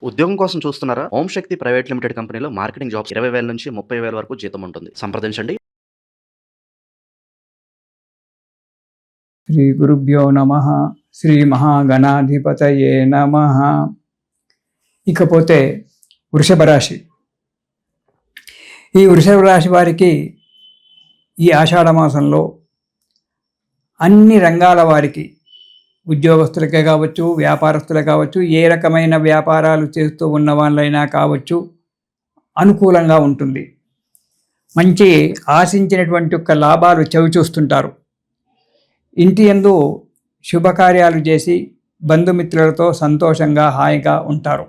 ఉద్యోగం కోసం చూస్తున్నారా? ఓం శక్తి ప్రైవేట్ లిమిటెడ్ కంపెనీలో మార్కెటింగ్ జాబ్స్ 20,000 నుంచి 30,000 వరకు జీతం ఉంటుంది. సంప్రదించండి. శ్రీ గురుభ్యో నమః. శ్రీ మహాగణాధిపతయే నమః. ఇకపోతే వృషభ రాశి. ఈ వృషభ రాశి వారికి ఈ ఆషాఢ మాసంలో అన్ని రంగాల వారికి, ఉద్యోగస్తులకే కావచ్చు, వ్యాపారస్తులే కావచ్చు, ఏ రకమైన వ్యాపారాలు చేస్తూ ఉన్న వాళ్ళైనా కావచ్చు, అనుకూలంగా ఉంటుంది. మంచి ఆశించినటువంటి యొక్క లాభాలు చవిచూస్తుంటారు. ఇంటి యందు శుభకార్యాలు చేసి బంధుమిత్రులతో సంతోషంగా హాయిగా ఉంటారు.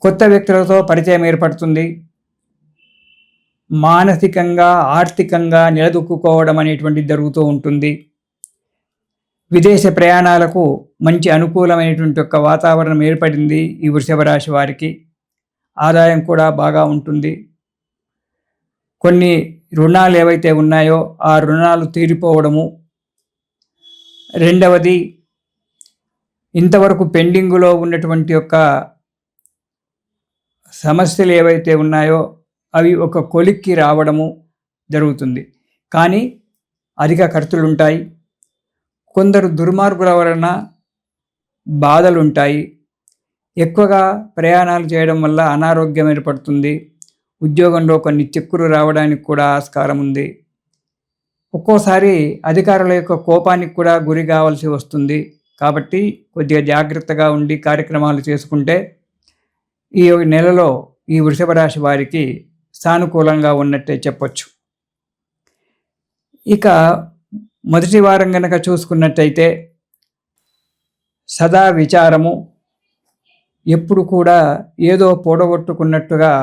కొత్త వ్యక్తులతో పరిచయం ఏర్పడుతుంది. మానసికంగా ఆర్థికంగా నిలదొక్కుకోవడం అనేటువంటిది జరుగుతూ ఉంటుంది. విదేశ ప్రయాణాలకు మంచి అనుకూలమైనటువంటి ఒక వాతావరణం ఏర్పడింది ఈ వృషభ రాశి వారికి. ఆదాయం కూడా బాగా ఉంటుంది. కొన్ని రుణాలు ఏవైతే ఉన్నాయో ఆ రుణాలు తీరిపోవడము. రెండవది, ఇంతవరకు పెండింగులో ఉన్నటువంటి యొక్క సమస్యలు ఏవైతే ఉన్నాయో అవి ఒక కొలిక్కి రావడము జరుగుతుంది. కానీ అధిక ఖర్చులు ఉంటాయి. కొందరు దుర్మార్గుల వలన బాధలు ఉంటాయి. ఎక్కువగా ప్రయాణాలు చేయడం వల్ల అనారోగ్యం ఏర్పడుతుంది. ఉద్యోగంలో కొన్ని చిక్కులు రావడానికి కూడా ఆస్కారం ఉంది. ఒక్కోసారి అధికారుల యొక్క కోపానికి కూడా గురి కావాల్సి వస్తుంది. కాబట్టి కొద్దిగా జాగ్రత్తగా ఉండి కార్యక్రమాలు చేసుకుంటే ఈ నెలలో ఈ వృషభ రాశి వారికి సానుకూలంగా ఉన్నట్టే చెప్పొచ్చు. ఇక మొదటి వారం కనుక చూసుకున్నట్టయితే సదా విచారము, ఎప్పుడు కూడా ఏదో పొడగొట్టుకున్నట్టుగా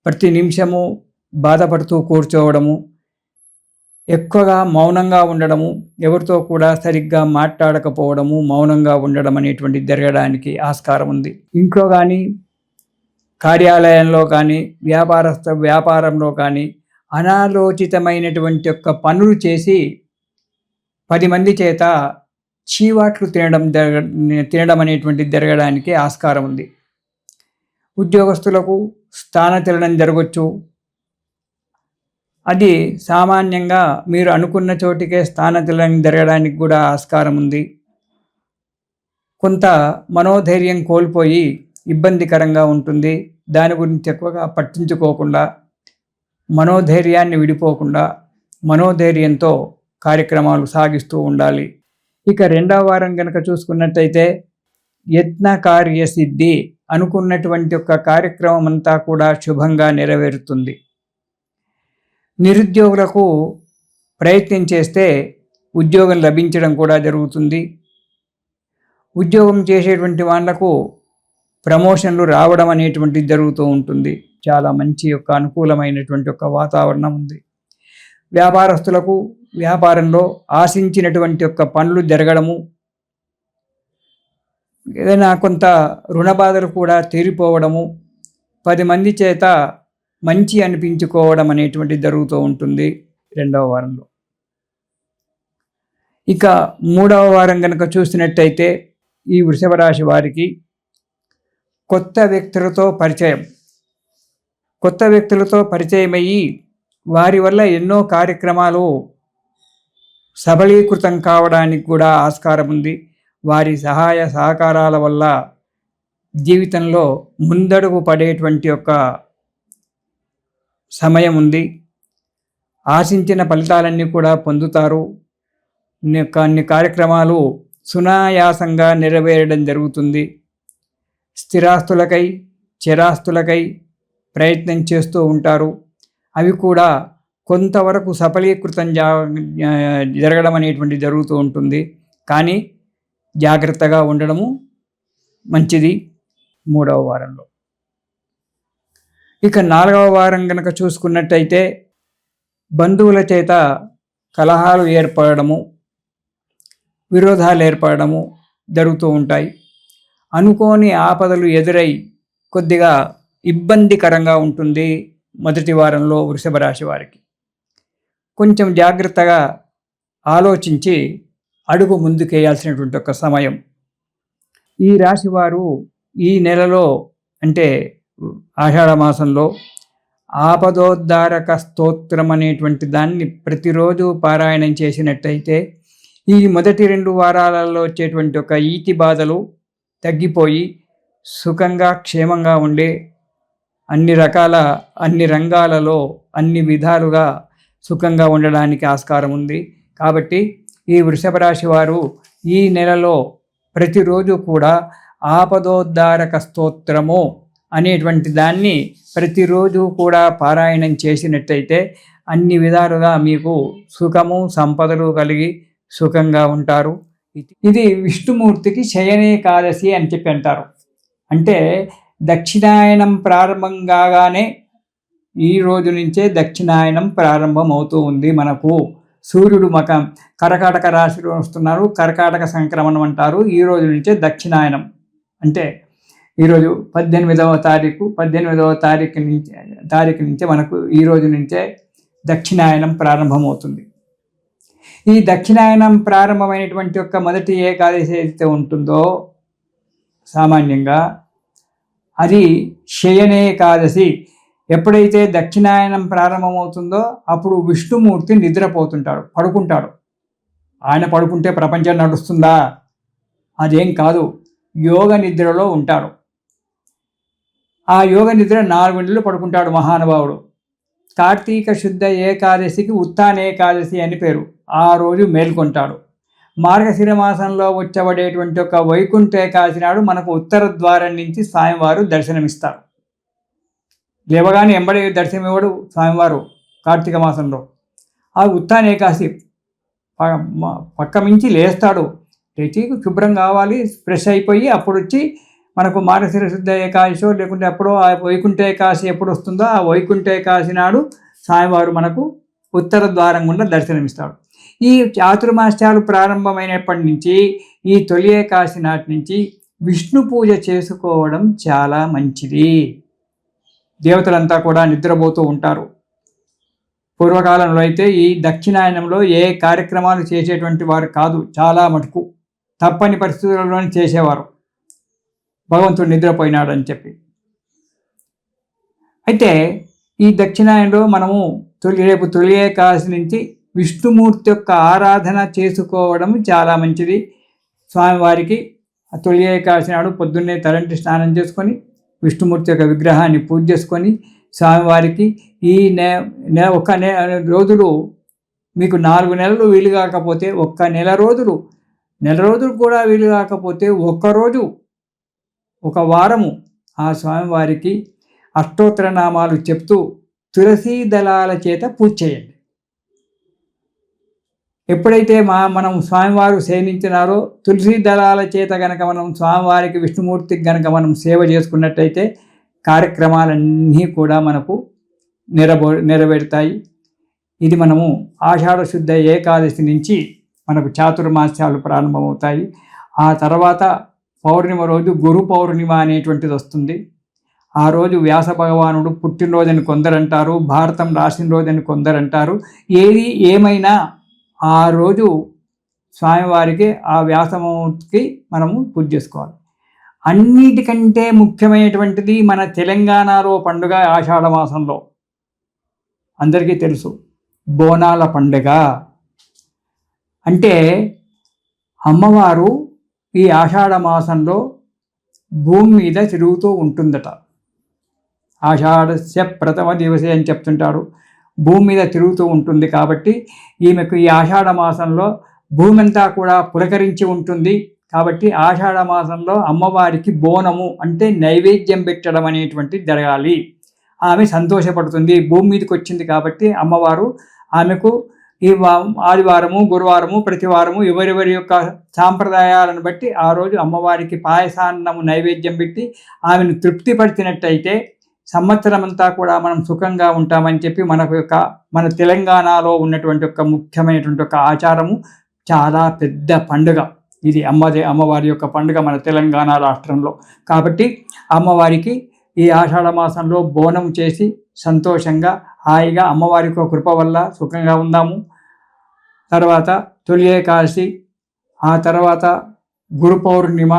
ప్రతి నిమిషము బాధపడుతూ కూర్చోవడము, ఎక్కువగా మౌనంగా ఉండడము, ఎవరితో కూడా సరిగ్గా మాట్లాడకపోవడము, మౌనంగా ఉండడం అనేటువంటిది జరగడానికి ఆస్కారం ఉంది. ఇంట్లో కానీ, కార్యాలయంలో కానీ, వ్యాపారంలో కానీ అనాలోచితమైనటువంటి యొక్క పనులు చేసి 10 మంది చేత చీవాట్లు తినడం అనేటువంటిది జరగడానికి ఆస్కారం ఉంది. ఉద్యోగస్తులకు స్థానచలనం జరగవచ్చు. అది సామాన్యంగా మీరు అనుకున్న చోటికే స్థానచలనం జరగడానికి కూడా ఆస్కారం ఉంది. కొంత మనోధైర్యం కోల్పోయి ఇబ్బందికరంగా ఉంటుంది. దాని గురించి ఎక్కువగా పట్టించుకోకుండా, మనోధైర్యాన్ని విడిపోకుండా మనోధైర్యంతో కార్యక్రమాలు సాగిస్తూ ఉండాలి. ఇక రెండవ వారం కనుక చూసుకున్నట్టయితే యత్న కార్యసిద్ధి, అనుకున్నటువంటి ఒక కార్యక్రమం అంతా కూడా శుభంగా నెరవేరుతుంది. నిరుద్యోగులకు ప్రయత్నం చేస్తే ఉద్యోగం లభించడం కూడా జరుగుతుంది. ఉద్యోగం చేసేటువంటి వాళ్లకు ప్రమోషన్లు రావడం అనేటువంటిది జరుగుతూ ఉంటుంది. చాలా మంచి యొక్క అనుకూలమైనటువంటి ఒక వాతావరణం ఉంది. వ్యాపారస్తులకు వ్యాపారంలో ఆశించినటువంటి యొక్క పనులు జరగడము, ఏదైనా కొంత రుణ బాధలు కూడా తీరిపోవడము, 10 మంది చేత మంచి అనిపించుకోవడం అనేటువంటిది జరుగుతూ ఉంటుంది రెండవ వారంలో. ఇక మూడవ వారం కనుక చూసినట్టయితే ఈ వృషభ రాశి వారికి కొత్త వ్యక్తులతో పరిచయమయ్యి వారి వల్ల ఎన్నో కార్యక్రమాలు సబలీకృతం కావడానికి కూడా ఆస్కారం ఉంది. వారి సహాయ సహకారాల వల్ల జీవితంలో ముందడుగు పడేటువంటి యొక్క సమయం ఉంది. ఆశించిన ఫలితాలన్నీ కూడా పొందుతారు. కొన్ని కార్యక్రమాలు సునాయాసంగా నెరవేరడం జరుగుతుంది. స్థిరాస్తులకై, చిరాస్తులకై ప్రయత్నం చేస్తూ ఉంటారు. అవి కూడా కొంతవరకు సఫలీకృతం జరగడం అనేటువంటి జరుగుతూ ఉంటుంది. కానీ జాగ్రత్తగా ఉండడము మంచిది మూడవ వారంలో. ఇక నాలుగవ వారం కనుక చూసుకున్నట్టయితే బంధువుల చేత కలహాలు ఏర్పడము, విరోధాలు ఏర్పడము జరుగుతూ ఉంటాయి. అనుకోని ఆపదలు ఎదురై కొద్దిగా ఇబ్బందికరంగా ఉంటుంది మొదటి వారంలో వృషభ రాశి వారికి. కొంచెం జాగ్రత్తగా ఆలోచించి అడుగు ముందుకేయాల్సినటువంటి ఒక సమయం. ఈ రాశి వారు ఈ నెలలో అంటే ఆషాఢ మాసంలో ఆపదోద్ధారక స్తోత్రం అనేటువంటి దాన్ని ప్రతిరోజు పారాయణం చేసినట్టయితే ఈ మొదటి 2 వారాలలో వచ్చేటువంటి ఒక ఈతి బాధలు తగ్గిపోయి సుఖంగా క్షేమంగా ఉండే అన్ని రంగాలలో అన్ని విధాలుగా సుఖంగా ఉండడానికి ఆస్కారం ఉంది. కాబట్టి ఈ వృషభ రాశి వారు ఈ నెలలో ప్రతిరోజు కూడా ఆపదోద్ధారక స్తోత్రము అనేటువంటి దాన్ని ప్రతిరోజు కూడా పారాయణం చేసినట్టయితే అన్ని విధాలుగా మీకు సుఖము సంపదలు కలిగి సుఖంగా ఉంటారు. ఇది విష్ణుమూర్తికి శయనేకాదశి అని చెప్పి అంటారు. అంటే దక్షిణాయనం ప్రారంభం కాగానే ఈ రోజు నుంచే దక్షిణాయనం ప్రారంభం అవుతూ ఉంది. మనకు సూర్యుడు కర్కాటక రాశిలో వస్తున్నారు. కర్కాటక సంక్రమణం అంటారు. ఈ రోజు నుంచే దక్షిణాయనం అంటే ఈరోజు 18వ తారీఖు నుంచి మనకు ఈ రోజు నుంచే దక్షిణాయనం ప్రారంభమవుతుంది. ఈ దక్షిణాయనం ప్రారంభమైనటువంటి యొక్క మొదటి ఏకాదశి ఏదైతే ఉంటుందో సామాన్యంగా అది శయనేకాదశి. ఎప్పుడైతే దక్షిణాయనం ప్రారంభమవుతుందో అప్పుడు విష్ణుమూర్తి నిద్రపోతుంటాడు, పడుకుంటాడు. ఆయన పడుకుంటే ప్రపంచం నడుస్తుందా? అదేం కాదు, యోగ నిద్రలో ఉంటాడు. ఆ యోగ నిద్ర 4 గంటలు పడుకుంటాడు మహానుభావుడు. కార్తీక శుద్ధ ఏకాదశికి ఉత్తానేకాదశి అని పేరు. ఆ రోజు మేల్కొంటాడు. మార్గశిర మాసంలో వచ్చబడేటువంటి ఒక వైకుంఠ ఏకాదశి నాడు మనకు ఉత్తర ద్వారం నుంచి స్వామివారు దర్శనమిస్తారు. లేవగానే ఎంబడి దర్శనమివ్వడు స్వామివారు కార్తీక మాసంలో. ఆ ఉత్తానేకాదశి పక్క మించి లేస్తాడు. లేచి శుభ్రం కావాలి, ఫ్రెష్ అయిపోయి అప్పుడు వచ్చి మనకు మార్గశిర శుద్ధ ఏకాదశి లేకుంటే అప్పుడో ఆ వైకుంఠ ఏకాదశి ఎప్పుడు వస్తుందో ఆ వైకుంఠ ఏకాదశి నాడు స్వామివారు మనకు ఉత్తర ద్వారం గుండా దర్శనమిస్తాడు. ఈ చాతుర్మాస్యాలు ప్రారంభమైనప్పటి నుంచి ఈ తొలి ఏకాదశి నాటి నుంచి విష్ణు పూజ చేసుకోవడం చాలా మంచిది. దేవతలంతా కూడా నిద్రపోతూ ఉంటారు. పూర్వకాలంలో అయితే ఈ దక్షిణాయనంలో ఏ కార్యక్రమాలు చేసేటువంటి వారు కాదు. చాలా మటుకు తప్పని పరిస్థితుల్లోనే చేసేవారు, భగవంతుడు నిద్రపోయినాడని చెప్పి. అయితే ఈ దక్షిణాయనంలో మనము రేపు తొలి ఏకాదశి నుంచి విష్ణుమూర్తి యొక్క ఆరాధన చేసుకోవడం చాలా మంచిది. స్వామివారికి తొలి ఏకాదశి నాడు పొద్దున్నే తలంటి స్నానం చేసుకొని విష్ణుమూర్తి యొక్క విగ్రహాన్ని పూజ చేసుకొని స్వామివారికి ఈ రోజులు మీకు 4 నెలలు వీలు కాకపోతే నెల రోజులు కూడా వీలు కాకపోతే ఒక్కరోజు ఒక వారము ఆ స్వామివారికి అష్టోత్తర నామాలు చెప్తూ తులసీ దళాల చేత పూజ చేయండి. ఎప్పుడైతే మనం స్వామివారు సేవించినారో తులసీ దళాల చేత గనక మనం స్వామివారికి విష్ణుమూర్తికి గనక మనం సేవ చేసుకున్నట్టయితే కార్యక్రమాలన్నీ కూడా మనకు నెరవేరుతాయి. ఇది మనము ఆషాఢ శుద్ధ ఏకాదశి నుంచి మనకు చాతుర్మాస్యాలు ప్రారంభమవుతాయి. ఆ తర్వాత పౌర్ణిమ రోజు గురు పౌర్ణిమ అనేటువంటిది వస్తుంది. ఆ రోజు వ్యాస భగవానుడు పుట్టినరోజని కొందరంటారు, భారతం రాసిన రోజని కొందరంటారు. ఏది ఏమైనా ఆ రోజు స్వామివారికి ఆ వ్యాసమూర్తికి మనము పూజ చేసుకోవాలి. అన్నిటికంటే ముఖ్యమైనటువంటిది మన తెలంగాణలో పండుగ ఆషాఢ మాసంలో అందరికీ తెలుసు, బోనాల పండుగ. అంటే అమ్మవారు ఈ ఆషాఢ మాసంలో భూమి మీద తిరుగుతూ ఉంటుందట. ఆషాఢస్య ప్రథమ దివసే అని చెప్తుంటారు. భూమి మీద తిరుగుతూ ఉంటుంది. కాబట్టి ఈమెకు ఈ ఆషాఢ మాసంలో భూమి అంతా కూడా పులకరించి ఉంటుంది. కాబట్టి ఆషాఢ మాసంలో అమ్మవారికి బోనము అంటే నైవేద్యం పెట్టడం అనేటువంటి జరగాలి. ఆమె సంతోషపడుతుంది. భూమి మీదకి వచ్చింది కాబట్టి అమ్మవారు ఆమెకు ఈ ఆదివారము గురువారము ప్రతివారము ఎవరెవరి యొక్క సాంప్రదాయాలను బట్టి ఆ రోజు అమ్మవారికి పాయసాన్నము నైవేద్యం పెట్టి ఆమెను తృప్తిపరిచినట్టయితే సంవత్సరం అంతా కూడా మనం సుఖంగా ఉంటామని చెప్పి మన తెలంగాణలో ఉన్నటువంటి ఒక ముఖ్యమైనటువంటి ఒక ఆచారము. చాలా పెద్ద పండుగ ఇది, అమ్మవారి యొక్క పండుగ మన తెలంగాణ రాష్ట్రంలో. కాబట్టి అమ్మవారికి ఈ ఆషాఢ మాసంలో బోనం చేసి సంతోషంగా హాయిగా అమ్మవారి యొక్క కృప వల్ల సుఖంగా ఉందాము. తర్వాత తొలి ఏకాదశి, ఆ తర్వాత గురు పౌర్ణిమ,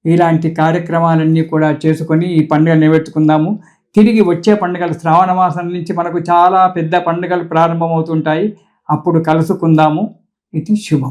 ఇలాంటి కార్యక్రమాలన్నీ కూడా చేసుకొని ఈ పండుగ నిలబెట్టుకుందాము. తిరిగి వచ్చే పండుగలు శ్రావణ మాసం నుంచి మనకు చాలా పెద్ద పండుగలు ప్రారంభమవుతుంటాయి. అప్పుడు కలుసుకుందాము. ఇది శుభం.